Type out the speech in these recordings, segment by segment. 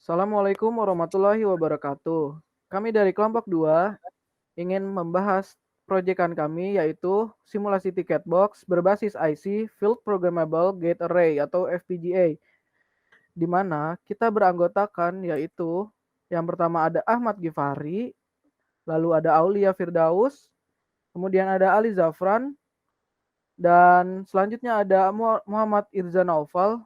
Assalamualaikum warahmatullahi wabarakatuh. Kami dari kelompok 2 ingin membahas proyekan kami yaitu simulasi tiket box berbasis IC Field Programmable Gate Array atau FPGA, di mana kita beranggotakan yaitu yang pertama ada Ahmad Gifari, lalu ada Aulia Firdaus, kemudian ada Ali Zafran, dan selanjutnya ada Muhammad Irzan Naufal,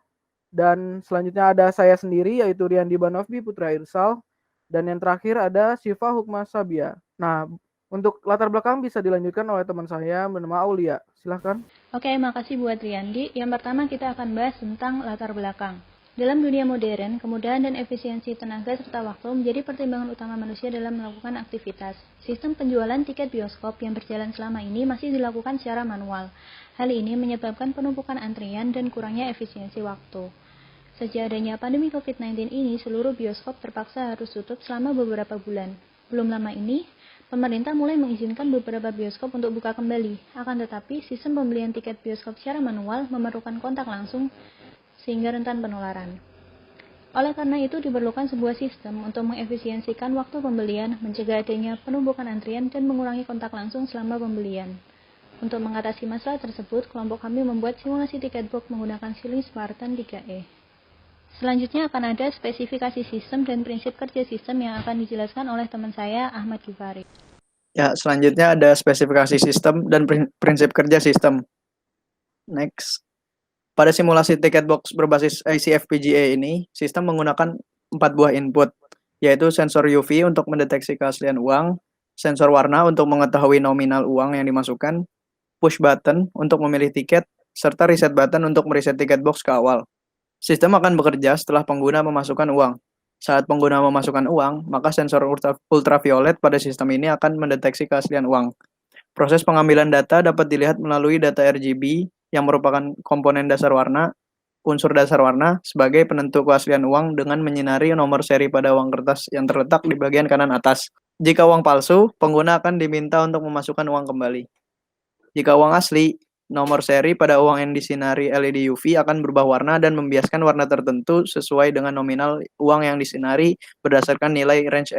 dan selanjutnya ada saya sendiri yaitu Riyandi Banofbi Putra Irsal, dan yang terakhir ada Syifa Hukma Sabia. Nah, untuk latar belakang bisa dilanjutkan oleh teman saya bernama Aulia. Silahkan. Oke, makasih buat Riyandi. Yang pertama kita akan bahas tentang latar belakang. Dalam dunia modern, kemudahan dan efisiensi tenaga serta waktu menjadi pertimbangan utama manusia dalam melakukan aktivitas. Sistem penjualan tiket bioskop yang berjalan selama ini masih dilakukan secara manual. Hal ini menyebabkan penumpukan antrian dan kurangnya efisiensi waktu. Sejak adanya pandemi COVID-19 ini, seluruh bioskop terpaksa harus tutup selama beberapa bulan. Belum lama ini, pemerintah mulai mengizinkan beberapa bioskop untuk buka kembali. Akan tetapi, sistem pembelian tiket bioskop secara manual memerlukan kontak langsung sehingga rentan penularan. Oleh karena itu, diperlukan sebuah sistem untuk mengefisiensikan waktu pembelian, mencegah adanya penumpukan antrian, dan mengurangi kontak langsung selama pembelian. Untuk mengatasi masalah tersebut, kelompok kami membuat simulasi tiket box menggunakan Ceiling Spartan 3E. Selanjutnya akan ada spesifikasi sistem dan prinsip kerja sistem yang akan dijelaskan oleh teman saya, Ahmad Gifari. Ya, selanjutnya ada spesifikasi sistem dan prinsip kerja sistem. Next. Pada simulasi tiket box berbasis IC FPGA ini, sistem menggunakan 4 buah input, yaitu sensor UV untuk mendeteksi keaslian uang, sensor warna untuk mengetahui nominal uang yang dimasukkan, push button untuk memilih tiket, serta reset button untuk mereset tiket box ke awal. Sistem akan bekerja setelah pengguna memasukkan uang. Saat pengguna memasukkan uang, maka sensor ultraviolet pada sistem ini akan mendeteksi keaslian uang. Proses pengambilan data dapat dilihat melalui data RGB yang merupakan komponen dasar warna, unsur dasar warna sebagai penentu keaslian uang dengan menyinari nomor seri pada uang kertas yang terletak di bagian kanan atas. Jika uang palsu, pengguna akan diminta untuk memasukkan uang kembali. Jika uang asli, nomor seri pada uang yang disinari LED UV akan berubah warna dan membiaskan warna tertentu sesuai dengan nominal uang yang disinari berdasarkan nilai range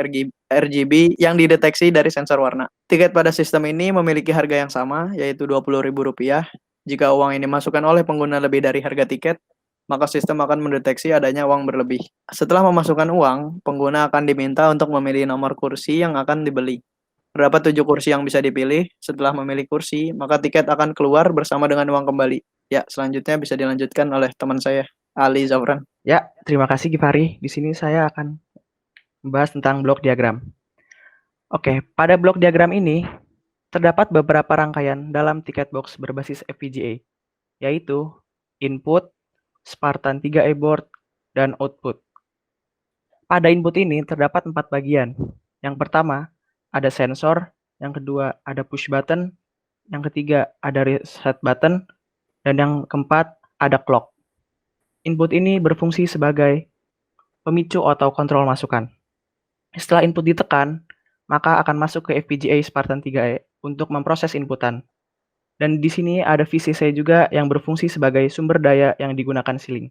RGB yang dideteksi dari sensor warna. Tiket pada sistem ini memiliki harga yang sama, yaitu Rp20.000. Jika uang yang dimasukkan oleh pengguna lebih dari harga tiket, maka sistem akan mendeteksi adanya uang berlebih. Setelah memasukkan uang, pengguna akan diminta untuk memilih nomor kursi yang akan dibeli. Terdapat 7 kursi yang bisa dipilih. Setelah memilih kursi, maka tiket akan keluar bersama dengan uang kembali. Ya, selanjutnya bisa dilanjutkan oleh teman saya, Ali Zafran. Ya, terima kasih Gifari. Di sini saya akan membahas tentang blok diagram. Oke, pada blok diagram ini terdapat beberapa rangkaian dalam tiket box berbasis FPGA, yaitu input, Spartan 3E board, dan output. Pada input ini terdapat 4 bagian. Yang pertama, ada sensor, yang kedua ada push button, yang ketiga ada reset button, dan yang keempat ada clock. Input ini berfungsi sebagai pemicu atau kontrol masukan. Setelah input ditekan, maka akan masuk ke FPGA Spartan 3E untuk memproses inputan. Dan di sini ada VCC juga yang berfungsi sebagai sumber daya yang digunakan Ceiling.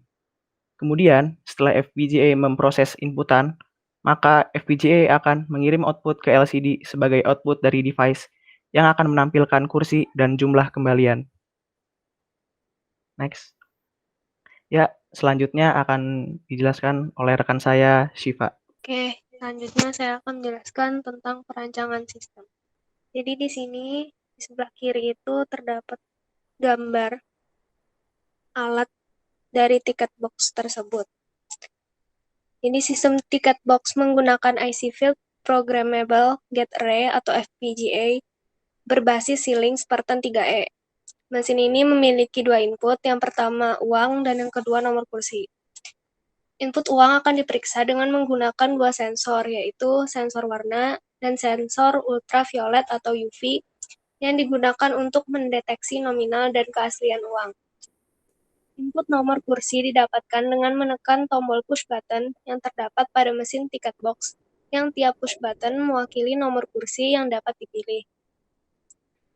Kemudian, setelah FPGA memproses inputan, maka FPGA akan mengirim output ke LCD sebagai output dari device yang akan menampilkan kursi dan jumlah kembalian. Next. Ya, selanjutnya akan dijelaskan oleh rekan saya, Syifa. Oke, selanjutnya saya akan menjelaskan tentang perancangan sistem. Jadi di sini di sebelah kiri itu terdapat gambar alat dari tiket box tersebut. Ini sistem tiket box menggunakan IC Field Programmable Gate Array atau FPGA berbasis Ceiling Spartan 3E. Mesin ini memiliki 2 input, yang pertama uang dan yang kedua nomor kursi. Input uang akan diperiksa dengan menggunakan 2 sensor, yaitu sensor warna dan sensor ultraviolet atau UV yang digunakan untuk mendeteksi nominal dan keaslian uang. Input nomor kursi didapatkan dengan menekan tombol push button yang terdapat pada mesin tiket box, yang tiap push button mewakili nomor kursi yang dapat dipilih.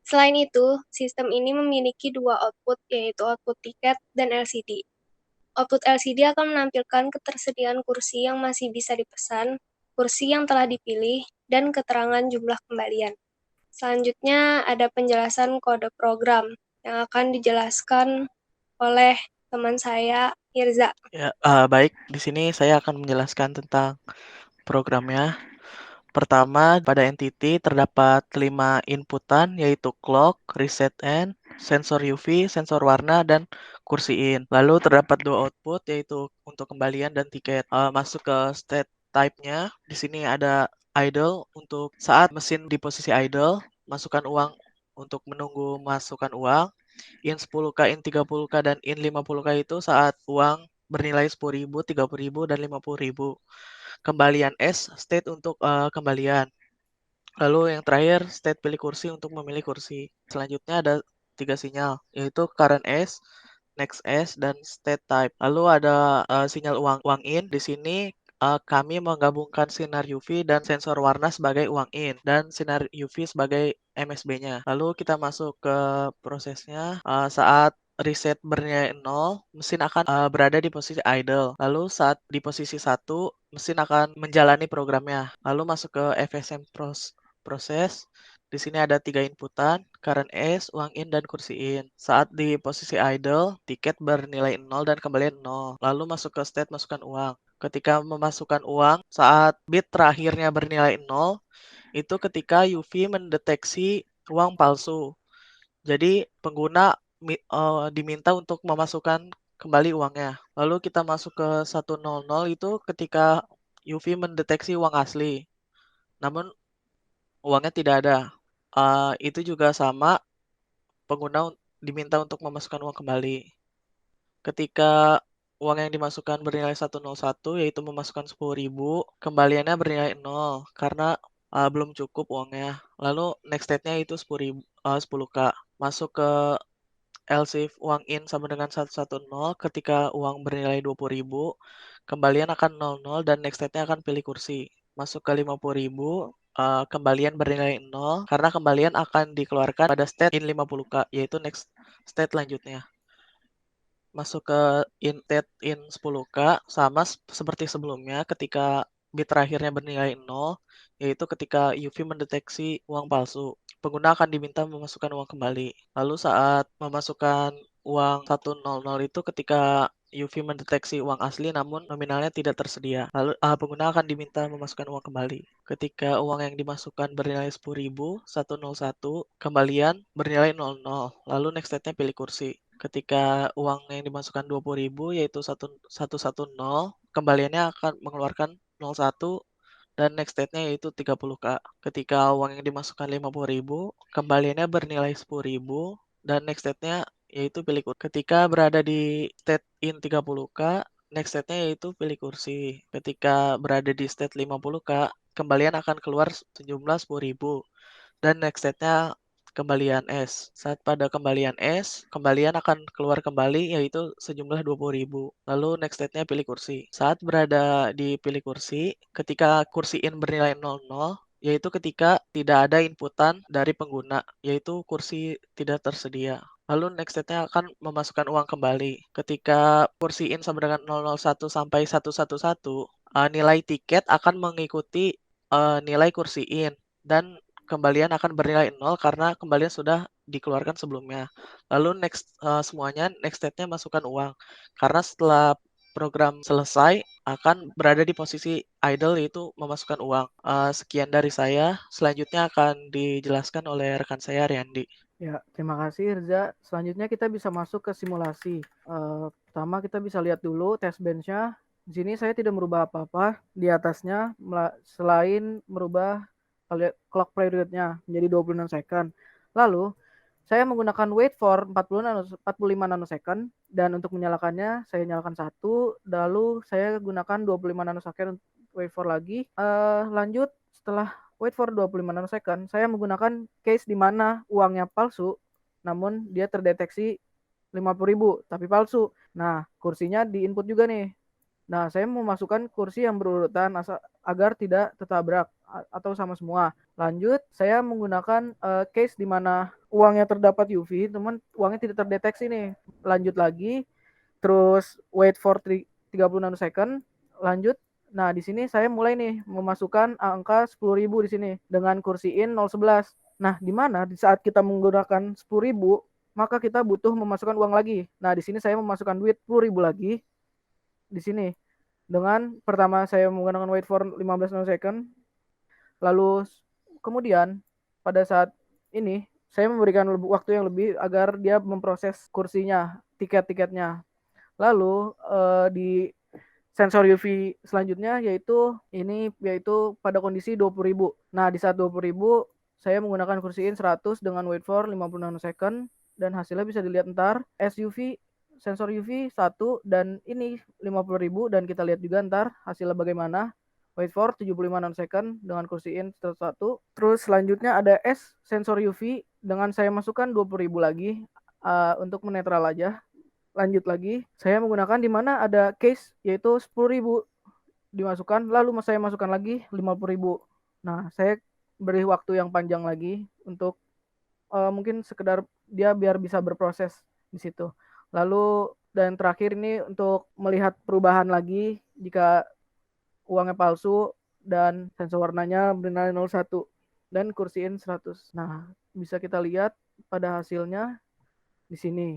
Selain itu, sistem ini memiliki 2 output, yaitu output tiket dan LCD. Output LCD akan menampilkan ketersediaan kursi yang masih bisa dipesan, kursi yang telah dipilih, dan keterangan jumlah kembalian. Selanjutnya ada penjelasan kode program yang akan dijelaskan oleh teman saya, Irza. Ya, baik. Di sini saya akan menjelaskan tentang programnya. Pertama, pada entity terdapat 5 inputan, yaitu clock, reset end, sensor UV, sensor warna, dan kursi in. Lalu terdapat 2 output, yaitu untuk kembalian dan tiket. Masuk ke state type-nya. Di sini ada idle untuk saat mesin di posisi idle, masukkan uang untuk menunggu masukkan uang. In 10K, in 30K, dan in 50K itu saat uang bernilai 10.000, 30.000, dan 50.000. Kembalian S, state untuk kembalian. Lalu yang terakhir, state pilih kursi untuk memilih kursi. Selanjutnya ada 3 sinyal, yaitu current S, next S, dan state type. Lalu ada sinyal uang in. Di sini kami menggabungkan sinar UV dan sensor warna sebagai uang in, dan sinar UV sebagai MSB-nya. Lalu kita masuk ke prosesnya. Saat reset bernilai 0, mesin akan berada di posisi idle. Lalu saat di posisi 1, mesin akan menjalani programnya. Lalu masuk ke FSM proses. Di sini ada 3 inputan, current S, uang in, dan kursi in. Saat di posisi idle, tiket bernilai 0 dan kembalian 0. Lalu masuk ke state masukkan uang. Ketika memasukkan uang, saat bit terakhirnya bernilai 0, itu ketika UV mendeteksi uang palsu. Jadi pengguna diminta untuk memasukkan kembali uangnya. Lalu kita masuk ke 100 itu ketika UV mendeteksi uang asli. Namun uangnya tidak ada. Itu juga sama, pengguna diminta untuk memasukkan uang kembali. Ketika uang yang dimasukkan bernilai 101, yaitu memasukkan 10.000, kembaliannya bernilai 0 karena belum cukup uangnya. Lalu next state-nya itu 10K. Masuk ke else if uang in sama dengan 110, ketika uang bernilai 20.000, kembalian akan 00 dan next state-nya akan pilih kursi. Masuk ke 50.000, kembalian bernilai 0 karena kembalian akan dikeluarkan pada state in 50K, yaitu next state lanjutnya. Masuk ke state in 10K sama seperti sebelumnya, ketika bit terakhirnya bernilai 0, yaitu ketika UV mendeteksi uang palsu. Pengguna akan diminta memasukkan uang kembali. Lalu saat memasukkan uang 100 itu ketika UV mendeteksi uang asli namun nominalnya tidak tersedia. Lalu pengguna akan diminta memasukkan uang kembali. Ketika uang yang dimasukkan bernilai 10.000, 101, kembalian bernilai 00. Lalu next state-nya pilih kursi. Ketika uang yang dimasukkan 20.000 yaitu 110, kembaliannya akan mengeluarkan 01 dan next state-nya yaitu 30K. Ketika uang yang dimasukkan 50.000, kembaliannya bernilai 10.000 dan next state-nya yaitu pilih kursi. Ketika berada di state in 30K, next state-nya yaitu pilih kursi. Ketika berada di state 50K, kembalian akan keluar sejumlah 10.000 dan next state-nya kembalian S. Saat pada kembalian S, kembalian akan keluar kembali yaitu sejumlah 20.000. Lalu next state-nya pilih kursi. Saat berada di pilih kursi, ketika kursi in bernilai 00, yaitu ketika tidak ada inputan dari pengguna, yaitu kursi tidak tersedia. Lalu next state-nya akan memasukkan uang kembali. Ketika kursi in sama dengan 001 sampai 111, nilai tiket akan mengikuti nilai kursi in dan kembalian akan bernilai 0 karena kembalian sudah dikeluarkan sebelumnya. Lalu semuanya next state-nya masukkan uang. Karena setelah program selesai akan berada di posisi idle yaitu memasukkan uang. Sekian dari saya. Selanjutnya akan dijelaskan oleh rekan saya Riyandi. Ya, terima kasih Irza. Selanjutnya kita bisa masuk ke simulasi. Pertama kita bisa lihat dulu test bench-nya. Di sini saya tidak merubah apa-apa di atasnya selain merubah clock period-nya menjadi 26 second. Lalu saya menggunakan wait for 45 nanosecond dan untuk menyalakannya saya nyalakan 1, lalu saya gunakan 25 nanosecond wait for lagi. Lanjut setelah wait for 25 nanosecond, saya menggunakan case di mana uangnya palsu namun dia terdeteksi 50.000 tapi palsu. Nah, kursinya di input juga nih. Nah, saya memasukkan kursi yang berurutan agar tidak tertabrak atau sama semua. Lanjut, saya menggunakan case di mana uangnya terdapat UV, teman uangnya tidak terdeteksi nih. Lanjut lagi, terus wait for 30 nanosecond, lanjut. Nah, di sini saya mulai nih memasukkan angka 10.000 di sini dengan kursi in 0,11. Nah, di mana di saat kita menggunakan 10.000, maka kita butuh memasukkan uang lagi. Nah, di sini saya memasukkan duit 10.000 lagi di sini. Dengan pertama saya menggunakan wait for 15 nanosecond. Lalu kemudian pada saat ini saya memberikan waktu yang lebih agar dia memproses kursinya, tiket-tiketnya. Lalu di sensor UV selanjutnya yaitu pada kondisi 20.000. Nah, di saat 20.000 saya menggunakan kursi in 100 dengan wait for 50 nanosecond dan hasilnya bisa dilihat ntar SUV sensor UV 1 dan ini 50.000 dan kita lihat juga ntar hasilnya bagaimana. Wait for 75 nanosecond dengan kursi in 1. Terus selanjutnya ada S sensor UV dengan saya masukkan 20.000 lagi untuk menetral aja. Lanjut lagi, saya menggunakan di mana ada case yaitu 10.000 dimasukkan, lalu saya masukkan lagi 50.000. Nah, saya beri waktu yang panjang lagi untuk mungkin sekedar dia biar bisa berproses di situ. Lalu dan terakhir ini untuk melihat perubahan lagi jika uangnya palsu dan sensor warnanya benar 01 dan kursi in 100. Nah, bisa kita lihat pada hasilnya di sini.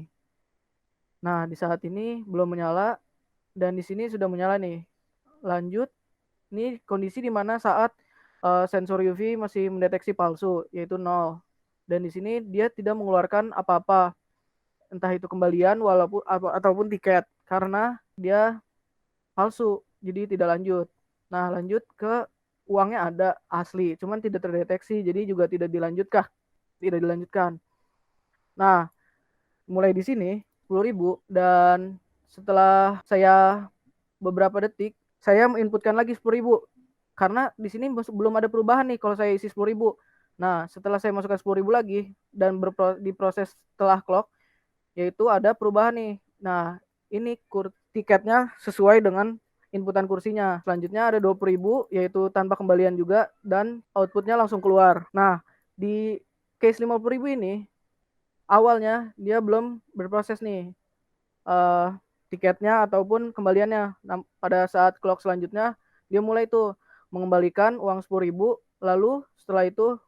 Nah, di saat ini belum menyala dan di sini sudah menyala nih. Lanjut, ini kondisi di mana saat sensor UV masih mendeteksi palsu, yaitu 0. Dan di sini dia tidak mengeluarkan apa-apa, entah itu kembalian ataupun tiket, karena dia palsu, jadi tidak lanjut. Nah, lanjut ke uangnya ada asli, cuman tidak terdeteksi, jadi juga tidak dilanjutkan. Nah, mulai di sini 10.000 dan setelah saya beberapa detik saya menginputkan lagi 10.000 karena di sini belum ada perubahan nih kalau saya isi 10.000. Nah, setelah saya masukkan 10.000 lagi dan diproses setelah clock yaitu ada perubahan nih. Nah, ini tiketnya sesuai dengan inputan kursinya. Selanjutnya ada 20.000 yaitu tanpa kembalian juga dan outputnya langsung keluar. Nah, di case 50.000 ini awalnya dia belum berproses nih tiketnya ataupun kembaliannya. Nah, pada saat clock selanjutnya dia mulai tuh mengembalikan uang 10.000, lalu setelah itu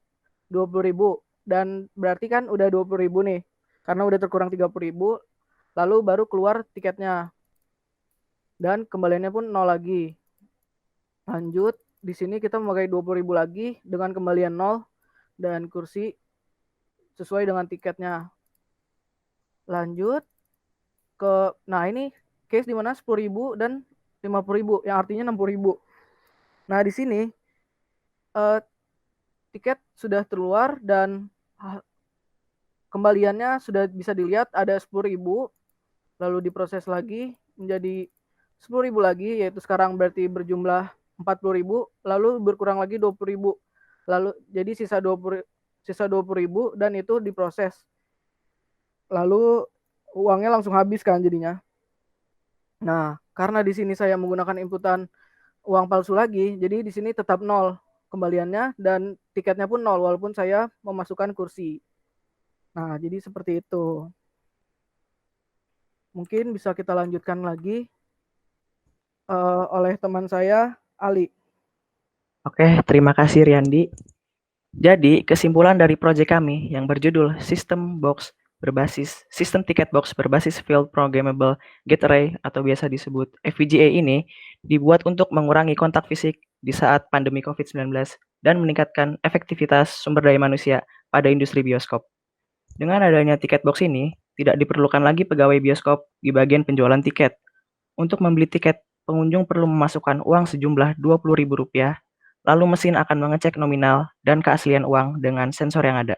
20.000 dan berarti kan udah 20.000 nih karena udah terkurang 30.000, lalu baru keluar tiketnya dan kembaliannya pun 0 lagi. Lanjut, di sini kita memakai 20.000 lagi dengan kembalian 0 dan kursi sesuai dengan tiketnya. Lanjut ke, nah ini case di mana 10.000 dan 50.000 yang artinya 60.000. Nah, di sini tiket sudah keluar dan kembaliannya sudah bisa dilihat ada 10.000, lalu diproses lagi menjadi 10.000 lagi, yaitu sekarang berarti berjumlah 40.000, lalu berkurang lagi 20.000. Lalu jadi sisa 20.000 dan itu diproses. Lalu uangnya langsung habis kan jadinya. Nah, karena di sini saya menggunakan inputan uang palsu lagi, jadi di sini tetap 0 kembaliannya dan tiketnya pun 0 walaupun saya memasukkan kursi. Nah, jadi seperti itu. Mungkin bisa kita lanjutkan lagi oleh teman saya, Ali. Oke, terima kasih Riyandi. Jadi, kesimpulan dari proyek kami yang berjudul System Ticket Box berbasis Field Programmable Gate Array atau biasa disebut FPGA ini dibuat untuk mengurangi kontak fisik di saat pandemi COVID-19 dan meningkatkan efektivitas sumber daya manusia pada industri bioskop. Dengan adanya tiket box ini, tidak diperlukan lagi pegawai bioskop di bagian penjualan tiket. Untuk membeli tiket, pengunjung perlu memasukkan uang sejumlah Rp20.000, lalu mesin akan mengecek nominal dan keaslian uang dengan sensor yang ada.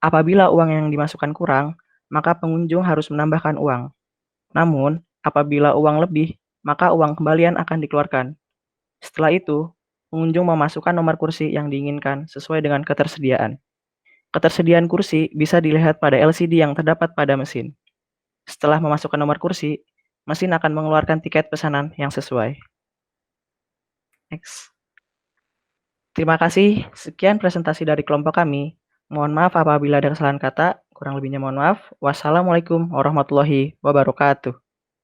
Apabila uang yang dimasukkan kurang, maka pengunjung harus menambahkan uang. Namun, apabila uang lebih, maka uang kembalian akan dikeluarkan. Setelah itu, pengunjung memasukkan nomor kursi yang diinginkan sesuai dengan ketersediaan. Ketersediaan kursi bisa dilihat pada LCD yang terdapat pada mesin. Setelah memasukkan nomor kursi, mesin akan mengeluarkan tiket pesanan yang sesuai. Next. Terima kasih. Sekian presentasi dari kelompok kami. Mohon maaf apabila ada kesalahan kata. Kurang lebihnya mohon maaf. Wassalamualaikum warahmatullahi wabarakatuh.